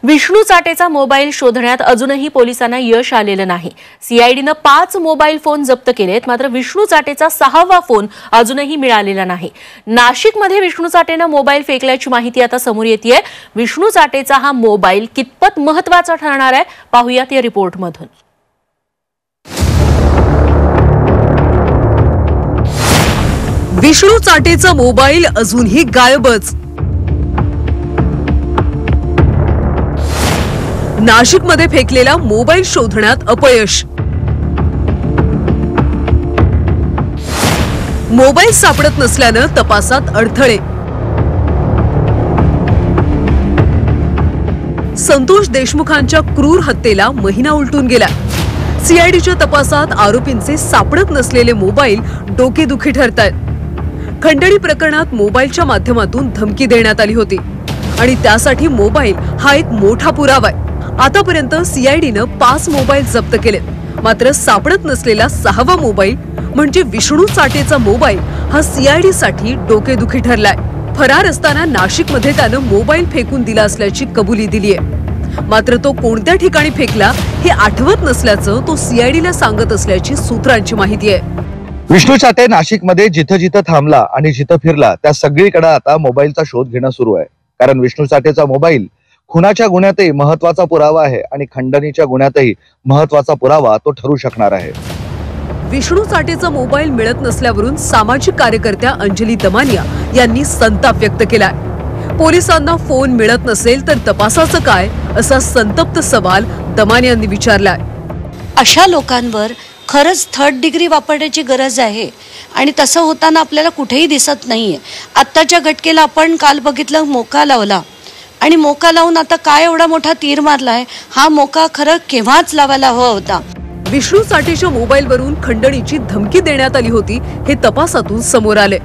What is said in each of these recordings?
Vishnu चाटेचा mobile शोधण्यात अजूनही पोलिसांना यश आलेलं नाही। सीआयडीने 5 मोबाईल फोन जप्त केलेत, मात्र विष्णू चाटेचा 6वा फोन अजूनही मिळालेला नाही। नाशिकमध्ये विष्णू चाटेने मोबाईल फेकल्याची माहिती आता समोर येतेय। विष्णू चाटेचा हा मोबाईल कितपत महत्त्वाचा ठरणार आहे पाहूयात या रिपोर्टमधून। विष्णू चाटेचा मोबाईल अजूनही गायबच। नाशिकमध्ये फेकलेला मोबाईल शोधण्यात अपयश। मोबाईल सापडत नसल्याने तपासात अडथळे। संतोष देशमुखांच्या क्रूर हत्येला महिना उलटून गेला। सीआयडीच्या तपासात आरोपींचे सापडत नसलेले मोबाईल डोकेदुखी ठरतायत। खंडणी प्रकरणात मोबाईलच्या माध्यमातून धमकी देण्यात आली होती आणि त्यासाठी मोबाईल हा एक मोठा पुरावा आहे। आतापर्यंत सीआयडीने 5 मोबाईल जप्त केलेत, मात्र सापडत नसलेला 6वा मोबाईल म्हणजे विष्णू चाटेचा मोबाईल हा सीआयडी साठी डोकेदुखी ठरलाय। फरार असताना नाशिकमध्ये त्याने मोबाईल फेकून दिला असल्याची कबुली दिली आहे, मात्र तो कोणत्या ठिकाणी फेकला हे आठवत नसल्याचं तो सीआयडीला सांगत असल्याची सूत्रांची माहिती आहे। विष्णू चाटे नाशिकमध्ये जिथं जिथं थांबला आणि जिथं फिरला त्या सगळीकडे आता मोबाईलचा शोध घेणं सुरू आहे, कारण विष्णू चाटेचा मोबाईल खुनाच्या गुन्ह्यातही महत्त्वाचा पुरावा आहे आणि खंडणीच्या गुन्ह्यातही महत्त्वाचा पुरावा तो ठरू शकणार आहे। विष्णू चाटेचा मोबाईल मिळत नसल्यावरून सामाजिक कार्यकर्त्या अंजली दमानिया यांनी संताप व्यक्त केलाय। पोलिसांना फोन मिळत नसेल तर तपासाचं काय, असा संतप्त सवाल दमानियांनी विचारलाय। अशा लोकांवर खरंच 3rd डिग्री वापरण्याची गरज आहे आणि तसं होताना आपल्याला कुठेही दिसत नाहीये। आत्ताच्या घटकेला आपण काल बघितलं, मोका लावला आणि मोका लावून आता काय एवढा मोठा तीर मारलाय। हा मोका खरं केव्हाच लावायला हवा होता। विष्णू चाटेच्या मोबाईलवरून खंडणीची धमकी देण्यात आली होती हे तपासातून समोर आले।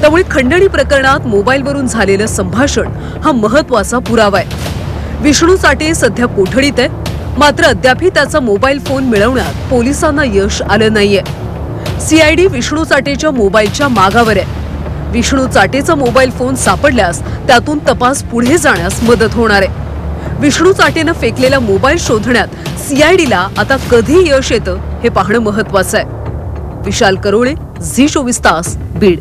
त्यामुळे खंडणी प्रकरणात मोबाईलवरून झालेलं संभाषण हा महत्त्वाचा पुरावा आहे। विष्णू चाटे सध्या कोठडीत आहे, मात्र अद्यापही त्याचा मोबाईल फोन मिळवण्यात पोलिसांना यश आलं नाहीये। सीआयडी विष्णू चाटेच्या मोबाईलच्या मागावर आहे। विष्णू चाटेचा मोबाईल फोन सापडल्यास त्यातून तपास पुढे जाण्यास मदत होणार आहे। विष्णू चाटेने फेकलेला मोबाईल शोधण्यात सीआयडीला आता कधी यश येतं हे पाहणं महत्त्वाचं आहे। विशाल करोळे, झी24 तास, बीड।